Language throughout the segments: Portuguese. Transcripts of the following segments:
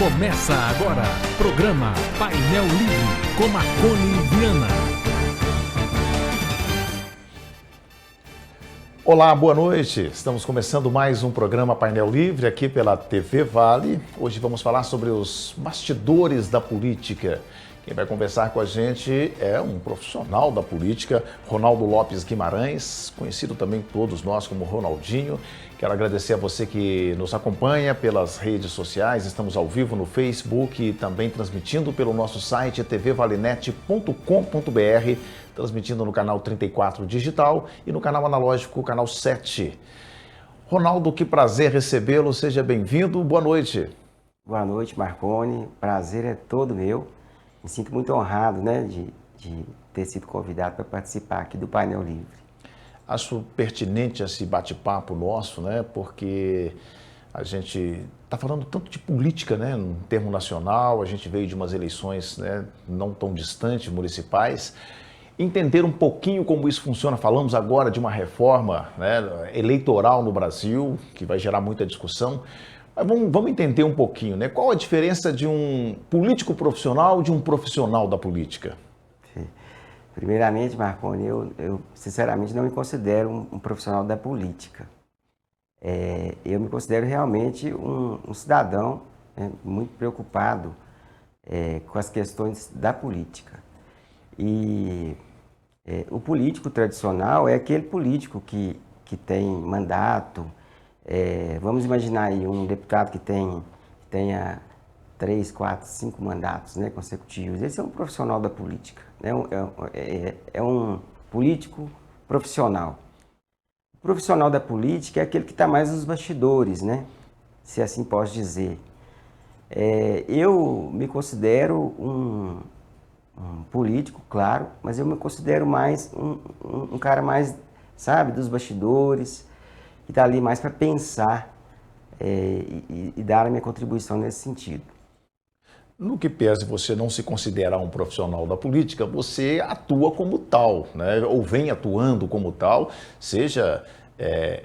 Começa agora, programa Painel Livre, com Marconi Viana. Olá, boa noite. Estamos começando mais um programa Painel Livre aqui pela TV Vale. Hoje vamos falar sobre os bastidores da política. Quem vai conversar com a gente é um profissional da política, Ronaldo Lopes Guimarães, conhecido também por todos nós como Ronaldinho. Quero agradecer a você que nos acompanha pelas redes sociais. Estamos ao vivo no Facebook e também transmitindo pelo nosso site tvvalenet.com.br, transmitindo no canal 34 digital e no canal analógico, canal 7. Ronaldo, que prazer recebê-lo. Seja bem-vindo. Boa noite. Boa noite, Marconi. Prazer é todo meu. Me sinto muito honrado, né, de ter sido convidado para participar aqui do Painel Livre. Acho pertinente esse bate-papo nosso, né, porque a gente está falando tanto de política, né, no termo nacional, a gente veio de umas eleições, né, não tão distantes, municipais. Entender um pouquinho como isso funciona. Falamos agora de uma reforma, né, eleitoral no Brasil, que vai gerar muita discussão. Mas vamos entender um pouquinho, né? Qual a diferença de um político profissional e de um profissional da política? Sim. Primeiramente, Marconi, eu sinceramente não me considero um profissional da política. Eu me considero realmente um cidadão, né, muito preocupado com as questões da política. E o político tradicional é aquele político que tem mandato. Vamos imaginar aí um deputado que tenha 3, 4, 5 mandatos, né, consecutivos. Esse é um profissional da política, né? É um político profissional. O profissional da política é aquele que está mais nos bastidores, né, se assim posso dizer. Eu me considero um político, claro, mas eu me considero mais um cara mais, sabe, dos bastidores, que está ali mais para pensar e dar a minha contribuição nesse sentido. No que pese você não se considerar um profissional da política, você atua como tal, né? Ou vem atuando como tal, seja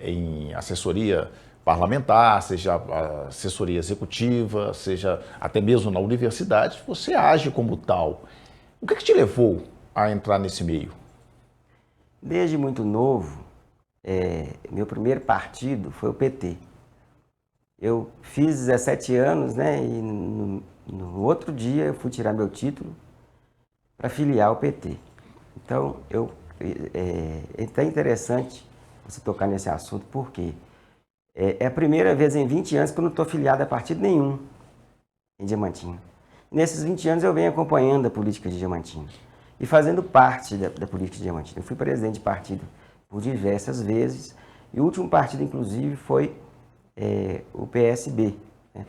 em assessoria parlamentar, seja assessoria executiva, seja até mesmo na universidade, você age como tal. O que te levou a entrar nesse meio? Desde muito novo, meu primeiro partido foi o PT. Eu fiz 17 anos, né, e no outro dia eu fui tirar meu título para filiar ao PT. Então, é até interessante você tocar nesse assunto, porque é a primeira vez em 20 anos que eu não estou filiado a partido nenhum em Diamantina. Nesses 20 anos eu venho acompanhando a política de Diamantina e fazendo parte da política de Diamantina. Eu fui presidente de partido por diversas vezes, e o último partido, inclusive, foi o PSB. Né?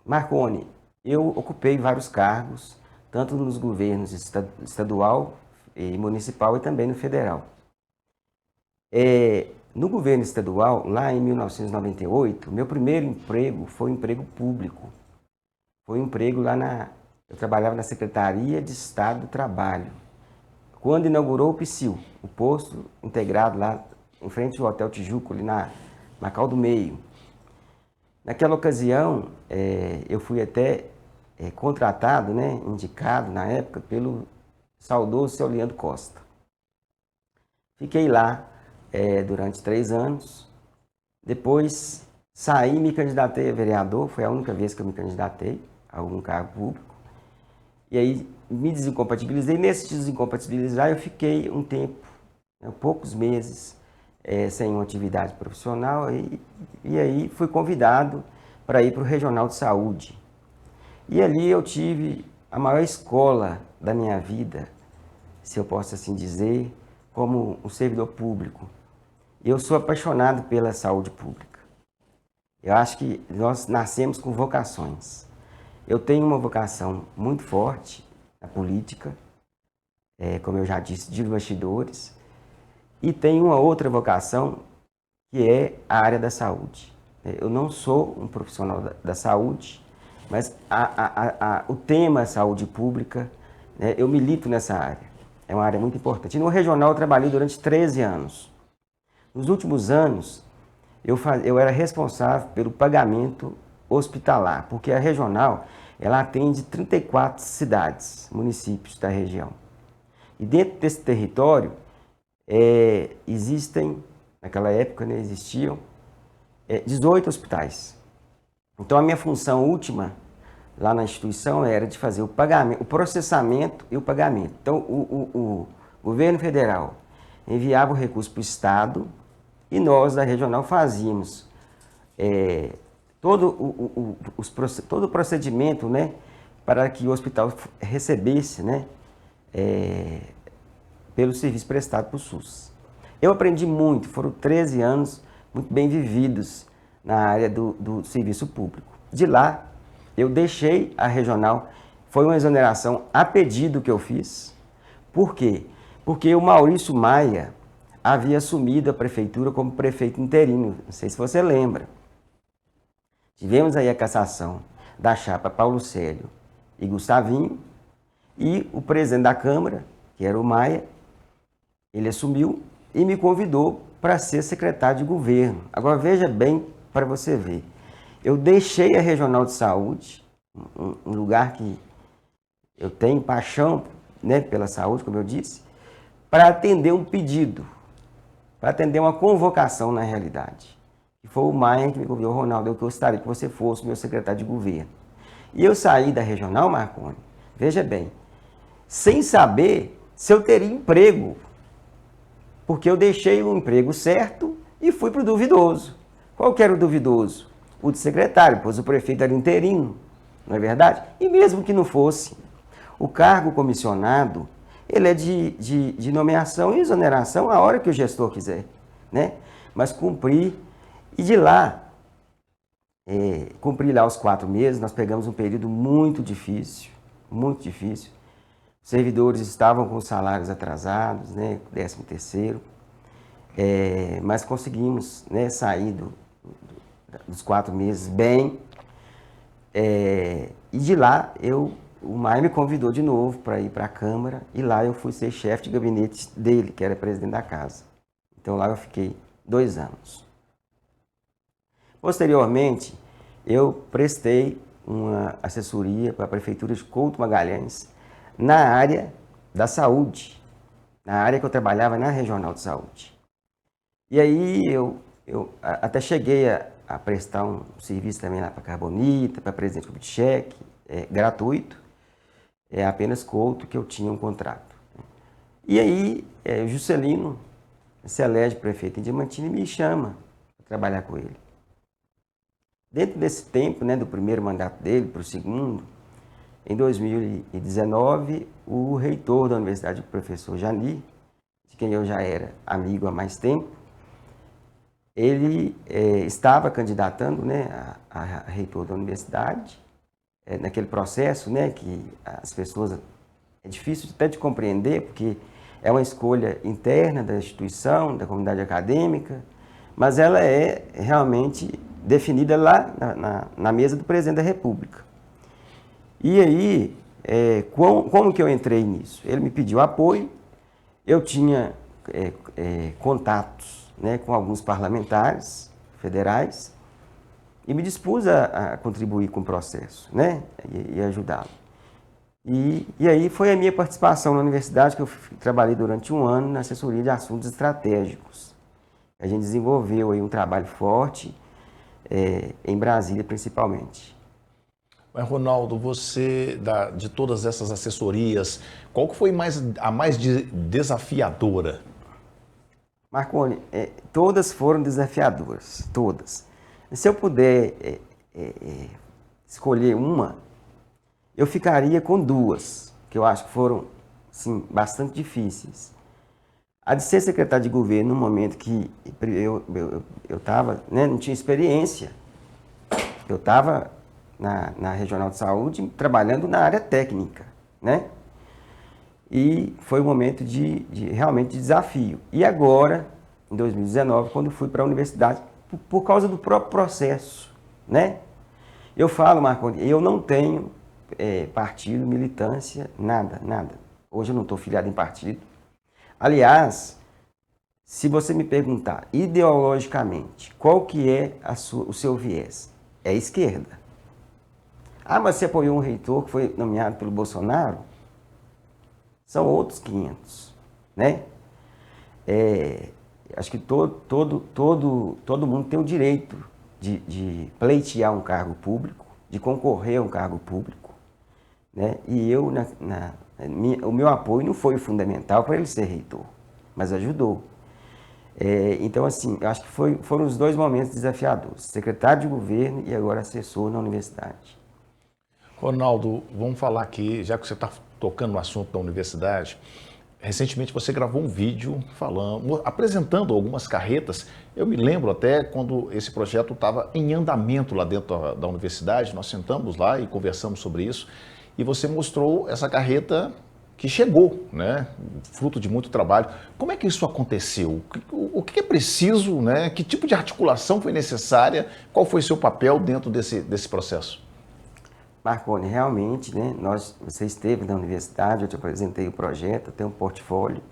Marconi, eu ocupei vários cargos, tanto nos governos estadual e municipal e também no federal. No governo estadual, lá em 1998, meu primeiro emprego foi um emprego público. Foi um emprego eu trabalhava na Secretaria de Estado do Trabalho, quando inaugurou o PSIL, o posto integrado lá em frente ao Hotel Tijuco, ali na Macau do Meio. Naquela ocasião, eu fui até contratado, né, indicado na época, pelo saudoso seu Leandro Costa. Fiquei lá durante 3 anos, depois saí e me candidatei a vereador, foi a única vez que eu me candidatei a algum cargo público. E aí me desincompatibilizei. Nesse desincompatibilizar eu fiquei um tempo, né, poucos meses, sem uma atividade profissional e aí fui convidado para ir para o Regional de Saúde. E ali eu tive a maior escola da minha vida, se eu posso assim dizer, como um servidor público. Eu sou apaixonado pela saúde pública. Eu acho que nós nascemos com vocações. Eu tenho uma vocação muito forte na política, como eu já disse, de bastidores, e tenho uma outra vocação que é a área da saúde. Eu não sou um profissional da saúde, mas o tema saúde pública, né, eu milito nessa área. É uma área muito importante. E no regional eu trabalhei durante 13 anos. Nos últimos anos, eu era responsável pelo pagamento hospitalar, porque a regional ela atende 34 cidades, municípios da região. E dentro desse território existem, naquela época, né, existiam 18 hospitais. Então a minha função última lá na instituição era de fazer o pagamento, o processamento e o pagamento. Então o governo federal enviava o recurso para o Estado e nós da regional fazíamos todo o procedimento, né, para que o hospital recebesse, né, pelo serviço prestado para o SUS. Eu aprendi muito, foram 13 anos muito bem vividos na área do serviço público. De lá, eu deixei a regional, foi uma exoneração a pedido que eu fiz. Por quê? Porque o Maurício Maia havia assumido a prefeitura como prefeito interino, não sei se você lembra. Tivemos aí a cassação da chapa Paulo Célio e Gustavinho, e o presidente da Câmara, que era o Maia, ele assumiu e me convidou para ser secretário de governo. Agora veja bem para você ver. Eu deixei a Regional de Saúde, um lugar que eu tenho paixão, né, pela saúde, como eu disse, para atender um pedido, para atender uma convocação na realidade. E foi o Maia que me convidou: Ronaldo, eu gostaria que você fosse meu secretário de governo. E eu saí da Regional, Marconi, veja bem, sem saber se eu teria emprego, porque eu deixei o emprego certo e fui para o duvidoso. Qual que era o duvidoso? O de secretário, pois o prefeito era interino, não é verdade? E mesmo que não fosse, o cargo comissionado, ele é de nomeação e exoneração a hora que o gestor quiser, né? Mas cumprir, e de lá, cumprir lá os 4 meses, nós pegamos um período muito difícil, muito difícil. Os servidores estavam com os salários atrasados, né, 13º, mas conseguimos, né, sair dos 4 meses bem. E de lá, o Maia me convidou de novo para ir para a Câmara, e lá eu fui ser chefe de gabinete dele, que era presidente da casa. Então lá eu fiquei 2 anos. Posteriormente, eu prestei uma assessoria para a Prefeitura de Couto Magalhães, na área da saúde, na área que eu trabalhava na Regional de Saúde. E aí eu até cheguei a prestar um serviço também lá para Carbonita, para Presidente Kubitschek, gratuito, apenas Couto que eu tinha um contrato. E aí o Juscelino se elege prefeito em Diamantino e me chama para trabalhar com ele. Dentro desse tempo, né, do primeiro mandato dele para o segundo, em 2019, o reitor da universidade, o professor Jani, de quem eu já era amigo há mais tempo, ele estava candidatando, né, a reitor da universidade, naquele processo, né, que as pessoas, é difícil até de compreender, porque é uma escolha interna da instituição, da comunidade acadêmica, mas ela é realmente definida lá na mesa do presidente da República. E aí, como que eu entrei nisso? Ele me pediu apoio, eu tinha contatos, né, com alguns parlamentares federais e me dispus a contribuir com o processo, né, e ajudá-lo. E aí foi a minha participação na universidade, que eu trabalhei durante 1 ano na assessoria de assuntos estratégicos. A gente desenvolveu aí um trabalho forte, em Brasília principalmente. Mas, Ronaldo, você, de todas essas assessorias, qual que foi a mais desafiadora? Marconi, todas foram desafiadoras, todas. Se eu puder escolher uma, eu ficaria com 2, que eu acho que foram, sim, bastante difíceis. A de ser secretário de governo, no momento que eu estava, né, não tinha experiência, eu estava na Regional de Saúde trabalhando na área técnica, né? E foi um momento realmente de desafio. E agora, em 2019, quando fui para a universidade, por causa do próprio processo, né? Eu falo, Marconi, eu não tenho partido, militância, nada, nada. Hoje eu não estou filiado em partido. Aliás, se você me perguntar ideologicamente qual que é o seu viés, é esquerda. Ah, mas você apoiou um reitor que foi nomeado pelo Bolsonaro? São outros 500, né? Acho que todo mundo tem o direito de pleitear um cargo público, de concorrer a um cargo público, né? E eu, o meu apoio não foi fundamental para ele ser reitor, mas ajudou. Então, assim, eu acho que foram os dois momentos desafiadores, secretário de governo e agora assessor na universidade. Ronaldo, vamos falar aqui, já que você está tocando no assunto da universidade, recentemente você gravou um vídeo apresentando algumas carretas. Eu me lembro até quando esse projeto estava em andamento lá dentro da universidade, nós sentamos lá e conversamos sobre isso, e você mostrou essa carreta que chegou, né? Fruto de muito trabalho. Como é que isso aconteceu? O que é preciso, né? Que tipo de articulação foi necessária? Qual foi seu papel dentro desse processo? Marconi, realmente, né, você esteve na universidade, eu te apresentei o projeto, eu tenho um portfólio.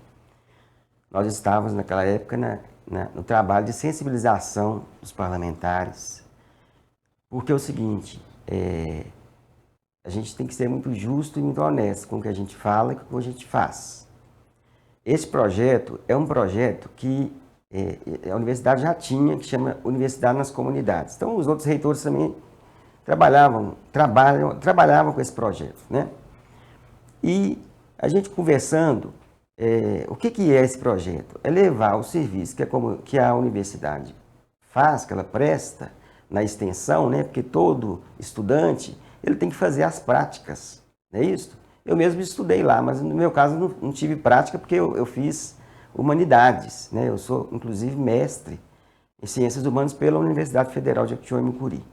Nós estávamos naquela época no trabalho de sensibilização dos parlamentares, porque é o seguinte, a gente tem que ser muito justo e muito honesto com o que a gente fala e com o que a gente faz. Esse projeto é um projeto que a universidade já tinha, que chama Universidade nas Comunidades. Então, os outros reitores também trabalhavam com esse projeto, né? E a gente conversando, o que é esse projeto? É levar o serviço que a universidade faz, que ela presta na extensão, né? Porque todo estudante, ele tem que fazer as práticas, não é isso? Eu mesmo estudei lá, mas no meu caso não tive prática porque eu fiz humanidades, né? Eu sou, inclusive, mestre em Ciências Humanas pela Universidade Federal de Jequitinhonha-Mucuri.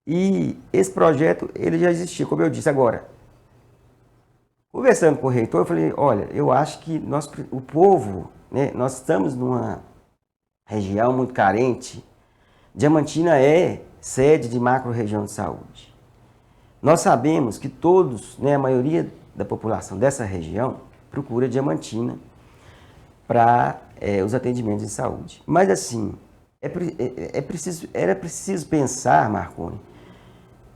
E esse projeto, ele já existia, como eu disse. Agora, conversando com o reitor, eu falei, olha, eu acho que o povo, né, nós estamos numa região muito carente. Diamantina é sede de macro-região de saúde. Nós sabemos que todos, né, a maioria da população dessa região procura Diamantina para os atendimentos de saúde. Mas assim, era preciso pensar, Marconi,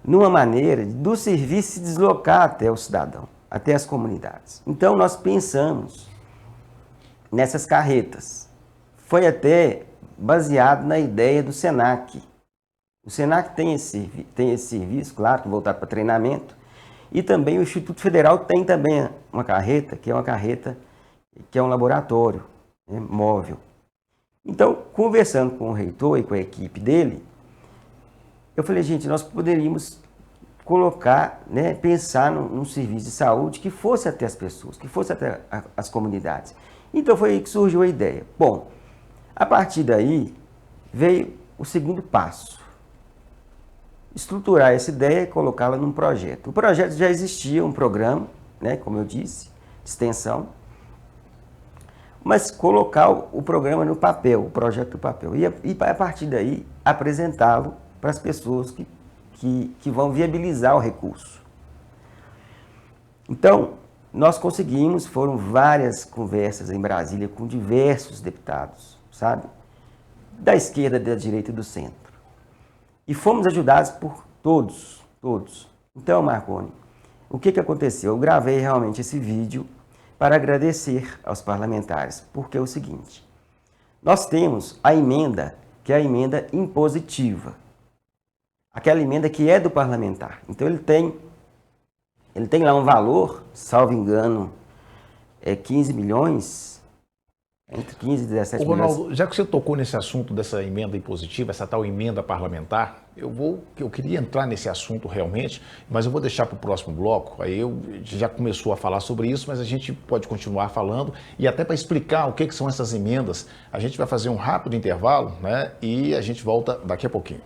numa maneira do serviço se deslocar até o cidadão, até as comunidades. Então, nós pensamos nessas carretas. Foi até baseado na ideia do SENAC. O SENAC tem esse serviço, claro, voltado para treinamento, e também o Instituto Federal tem também uma carreta, que é um laboratório, né, móvel. Então, conversando com o reitor e com a equipe dele, eu falei, gente, nós poderíamos colocar, né, pensar num serviço de saúde que fosse até as pessoas, que fosse até as comunidades. Então foi aí que surgiu a ideia. Bom, a partir daí veio o segundo passo. Estruturar essa ideia e colocá-la num projeto. O projeto já existia, um programa, né, como eu disse, de extensão, mas colocar o programa no papel, o projeto no papel, e a partir daí apresentá-lo para as pessoas que vão viabilizar o recurso. Então, nós conseguimos, foram várias conversas em Brasília com diversos deputados, sabe? Da esquerda, da direita e do centro. E fomos ajudados por todos. Então, Marconi, o que aconteceu? Eu gravei realmente esse vídeo para agradecer aos parlamentares, porque é o seguinte, nós temos a emenda, que é a emenda impositiva, aquela emenda que é do parlamentar. Então ele tem lá um valor, salvo engano, 15 milhões, entre 15 e 17 milhões. Ronaldo, já que você tocou nesse assunto dessa emenda impositiva, essa tal emenda parlamentar, eu queria entrar nesse assunto realmente, mas eu vou deixar para o próximo bloco. Aí já começou a falar sobre isso, mas a gente pode continuar falando e até para explicar o que são essas emendas, a gente vai fazer um rápido intervalo, né? E a gente volta daqui a pouquinho.